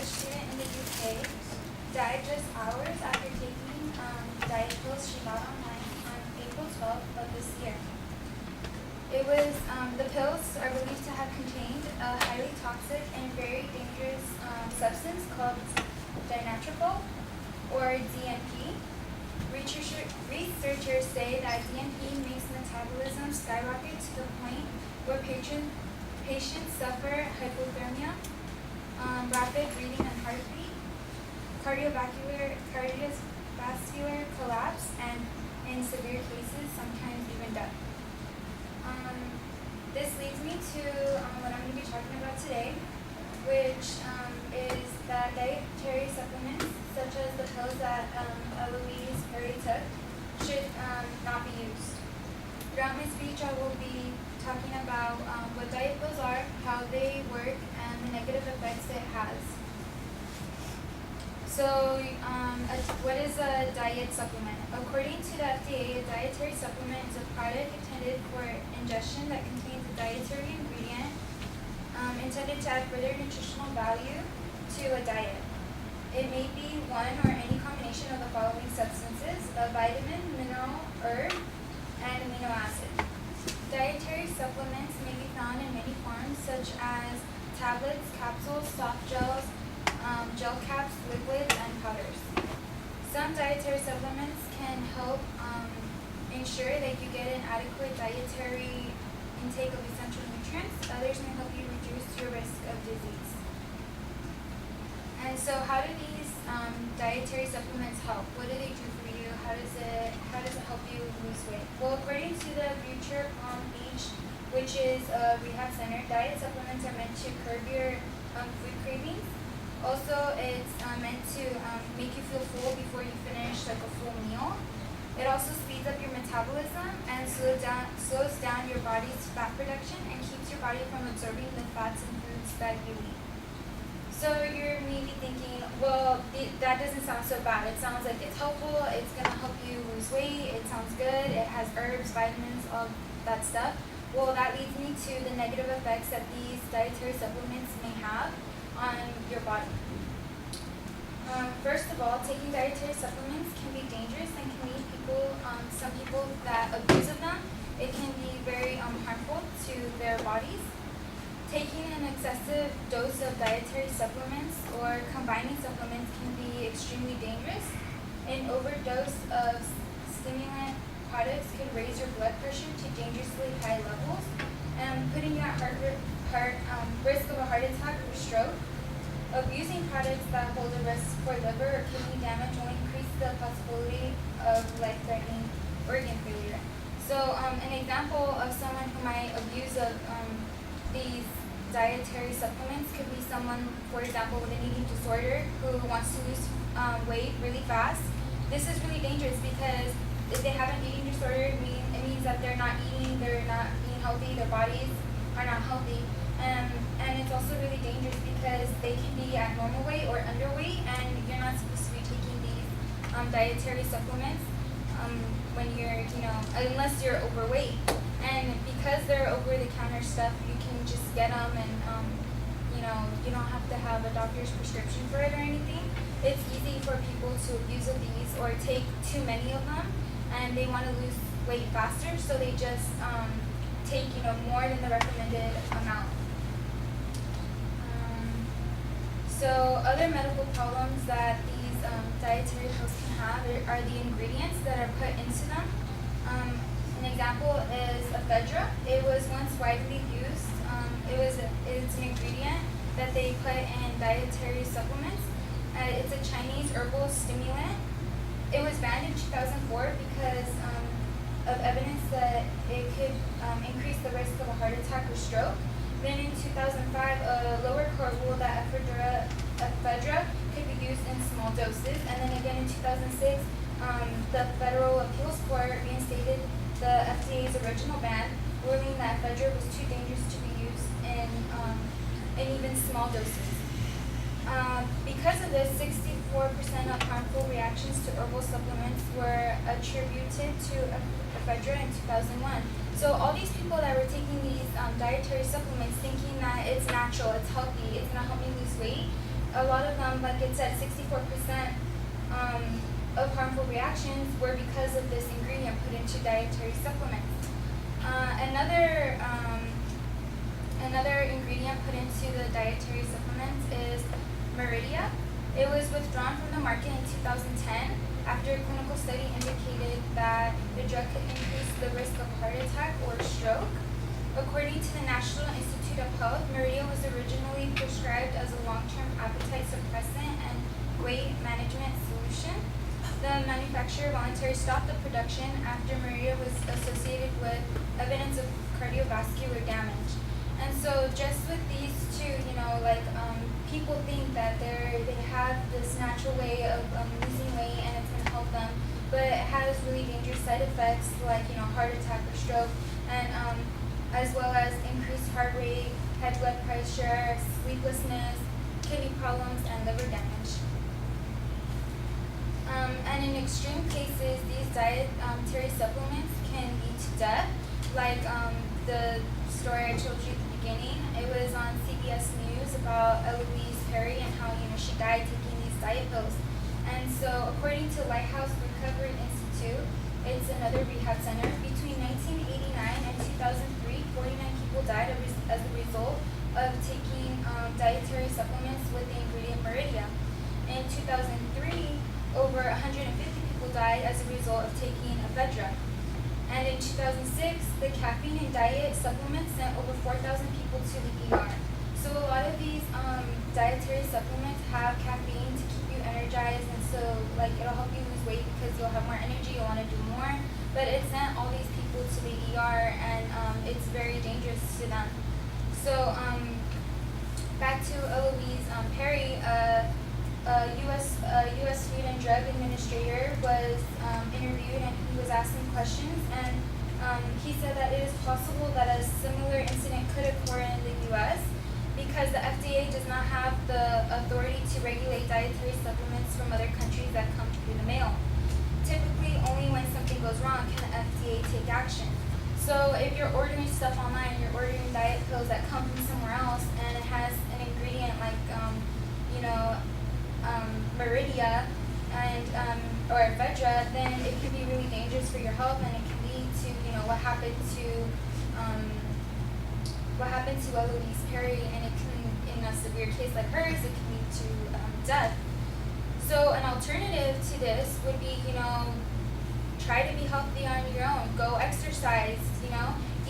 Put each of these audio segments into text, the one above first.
college student in the UK died just hours after taking diet pills she bought online on April 12th of this year. It was, the pills are believed to have contained a highly toxic and very dangerous substance called dinitrocol, or DNP. Researchers say that DNP makes metabolism skyrocket to the point where patients suffer hypothermia, rapid breathing and heartbeat, cardiovascular collapse, and in severe cases, sometimes even death. This leads me to what I'm going to be talking about today, which is that dietary supplements, such as the pills that Eloise Perry took, should not be used. Throughout my speech, I will be talking about what diet pills are, how they work, and the negative effects it has. So, what is a diet supplement? According to the FDA, a dietary supplement is a product intended for ingestion that contains a dietary ingredient intended to add further nutritional value to a diet. It may be one or any combination of the following substances: a vitamin, mineral, herb, and amino acid. Dietary supplements may be found in many forms, such as tablets, capsules, soft gels, gel caps, liquids, and powders. Some dietary supplements can help ensure that you get an adequate dietary intake of essential nutrients. Others may help you reduce your risk of disease. And so how do these dietary supplements help? What do they do for you? How does it help you lose weight? Well, according to the Future Palm Beach, which is a rehab center, diet supplements are meant to curb your food cravings. Also, it's meant to make you feel full before you finish like a full meal. It also speeds up your metabolism and slows down your body's fat production and keeps your body from absorbing the fats and foods that you eat. So you're maybe thinking, well, that doesn't sound so bad. It sounds like it's helpful. It's going to help you lose weight. It sounds good. It has herbs, vitamins, all that stuff. Well, that leads me to the negative effects that these dietary supplements may have on your body. First of all, taking dietary supplements can be dangerous and can lead some people that abuse of them. It can be very harmful to their bodies. Taking an excessive dose of dietary supplements or combining supplements can be extremely dangerous. An overdose of stimulant products could raise your blood pressure to dangerously high levels and putting you at risk of a heart attack or stroke. Abusing products that hold a risk for liver or kidney damage will increase the possibility of life-threatening organ failure. So an example of someone who might abuse of these dietary supplements could be someone, for example, with an eating disorder who wants to lose weight really fast. This is really dangerous because if they have an eating disorder, it means that they're not being healthy, their bodies are not healthy. And it's also really dangerous because they can be at normal weight or underweight, and you're not supposed to be taking these dietary supplements when you're, unless you're overweight. And because they're over-the-counter stuff, you can just get them and, you don't have to have a doctor's prescription for it or anything. It's easy for people to abuse of these or take too many of them, and they want to lose weight faster, so they just take, more than the recommended amount. So other medical problems that these dietary pills can have are the ingredients that are put into them. An example is ephedra. It was once widely used. It's an ingredient that they put in dietary supplements. It's a Chinese herbal stimulant. It was banned in 2004 because of evidence that it could increase the risk of a heart attack or stroke. Then in 2005, a lower court ruled that ephedra could be used in small doses. And then again in 2006, the Federal Appeals Court reinstated the FDA's original ban, ruling that ephedra was too dangerous to be used in even small doses. Because of this, 64% of harmful reactions to herbal supplements were attributed to ephedra in 2001. So all these people that were taking these dietary supplements thinking that it's natural, it's healthy, it's going to help me lose weight, a lot of them, like it said, 64% of harmful reactions were because of this ingredient put into dietary supplements. Another ingredient put into the dietary supplements is Meridia. It was withdrawn from the market in 2010 after a clinical study indicated that the drug could increase the risk of heart attack or stroke. According to the National Institute of Health, Meridia was originally prescribed as a long-term appetite suppressant and weight management solution. The manufacturer voluntarily stopped the production after Meridia was associated with evidence of cardiovascular damage. And so just with these two, people think that they have this natural way of losing weight and it's going to help them, but it has really dangerous side effects like, heart attack or stroke, and as well as increased heart rate, high blood pressure, sleeplessness, kidney problems, and liver damage. And in extreme cases, these dietary supplements can lead to death, like the story I told you at the beginning. It was on CBS News about Eloise Perry and how she died taking these diet pills. And so, according to Lighthouse Recovery Institute, it's another rehab center. Between 1989 and 2003, 49 people died as a result of taking dietary supplements with the ingredient Meridia. In 2003, over 150 people died as a result of taking Ephedra. And in 2006, the caffeine in diet supplements sent over 4,000 people to the ER. So a lot of these dietary supplements have caffeine to keep you energized, and so it'll help you lose weight because you'll have more energy, you'll want to do more. But it sent all these people to the ER, and it's very dangerous to them. So back to Eloise Perry, U.S. Food and Drug Administrator was interviewed, and he was asked some questions, and he said that it is possible that a similar incident could occur in the U.S. because the FDA does not have the authority to regulate dietary supplements from other countries that come through the mail. Typically, only when something goes wrong can the FDA take action. So if you're ordering stuff online, you're ordering diet pills that come from somewhere else, and it has an ingredient like, Meridia and or Ephedra, then it can be really dangerous for your health, and it can lead to what happened to Eloise Perry, and it can, in a severe case like hers, it can lead to death. So an alternative to this would be try to be healthy on your own. Go exercise.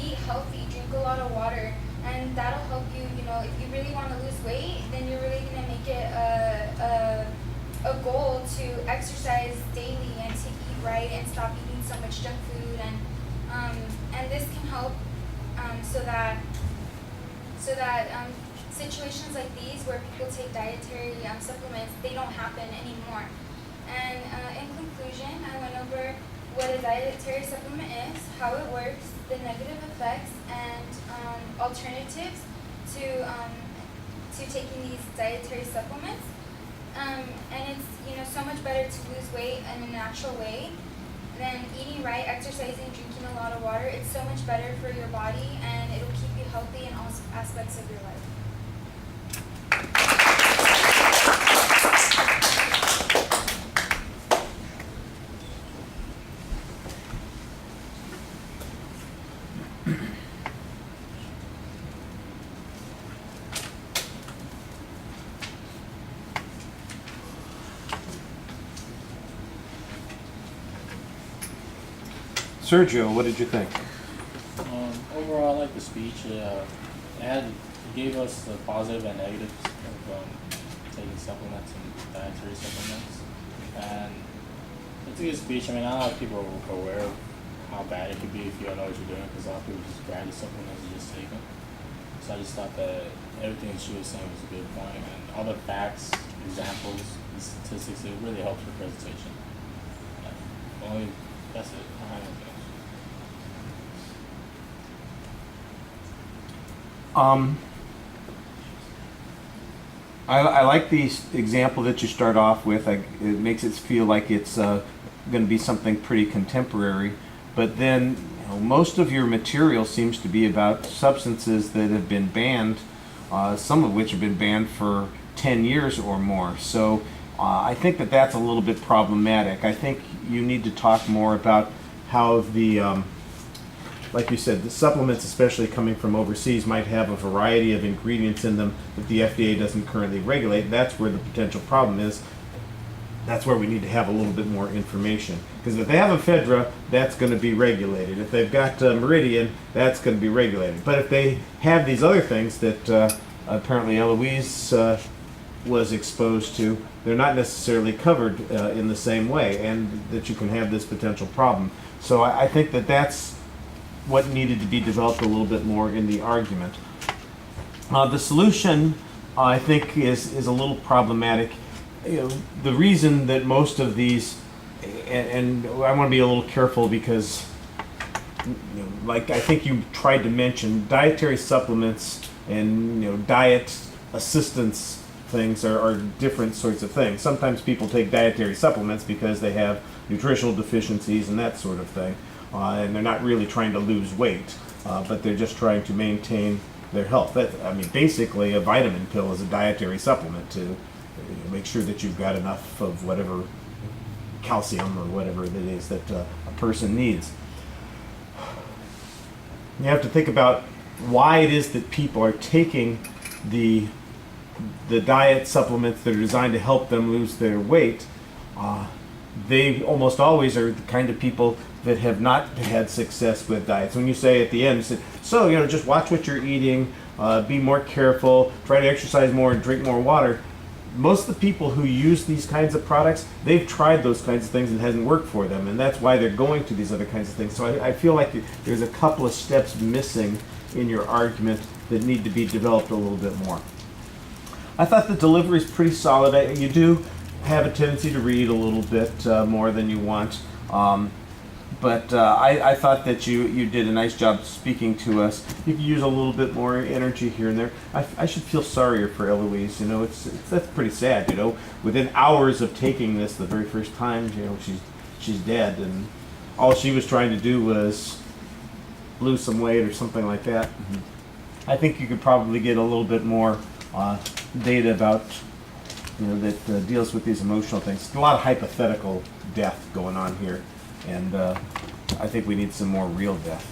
Eat healthy. Drink a lot of water. And that'll help you, if you really want to lose weight, then you're really going to make it a goal to exercise daily and to eat right and stop eating so much junk food. And this can help so that situations like these where people take dietary supplements, they don't happen anymore. And in conclusion, I went over what a dietary supplement is, how it works, the negative effects, and alternatives to taking these dietary supplements. And it's so much better to lose weight in a natural way than eating right, exercising, drinking a lot of water. It's so much better for your body, and it'll keep you healthy in all aspects of your life. Sergio, what did you think? Overall, I like the speech. It gave us the positive and negatives of taking supplements and dietary supplements. And it's a good speech. I mean, not a lot of people are aware of how bad it could be if you don't know what you're doing, because a lot of people just grab the supplements and just take them. So I just thought that everything she was saying was a good point, and all the facts, examples, and statistics, it really helped her presentation. That's it. I don't have anything else. I like the example that you start off with. It makes it feel like it's going to be something pretty contemporary. But then, most of your material seems to be about substances that have been banned, some of which have been banned for 10 years or more. So I think that that's a little bit problematic. I think you need to talk more about how the like you said, the supplements, especially coming from overseas, might have a variety of ingredients in them that the FDA doesn't currently regulate. That's where the potential problem is. That's where we need to have a little bit more information. Because if they have ephedra, that's going to be regulated. If they've got Meridian, that's going to be regulated. But if they have these other things that apparently Eloise was exposed to, they're not necessarily covered in the same way, and that you can have this potential problem. So I think that that's what needed to be developed a little bit more in the argument. The solution, I think, is a little problematic. The reason that most of these, and I want to be a little careful because, like I think you tried to mention, dietary supplements and diet assistance things are different sorts of things. Sometimes people take dietary supplements because they have nutritional deficiencies and that sort of thing. And they're not really trying to lose weight, but they're just trying to maintain their health. Basically, a vitamin pill is a dietary supplement to make sure that you've got enough of whatever calcium or whatever it is that a person needs. You have to think about why it is that people are taking the diet supplements that are designed to help them lose their weight. They almost always are the kind of people that have not had success with diets. When you say at the end, so just watch what you're eating, be more careful, try to exercise more and drink more water. Most of the people who use these kinds of products, they've tried those kinds of things and it hasn't worked for them, and that's why they're going to these other kinds of things. So I feel like there's a couple of steps missing in your argument that need to be developed a little bit more. I thought the delivery is pretty solid. You do have a tendency to read a little bit more than you want. But I thought that you did a nice job speaking to us. You could use a little bit more energy here and there. I should feel sorrier for Eloise. That's pretty sad. Within hours of taking this the very first time, she's dead, and all she was trying to do was lose some weight or something like that. I think you could probably get a little bit more data about that deals with these emotional things. A lot of hypothetical death going on here. And I think we need some more real death.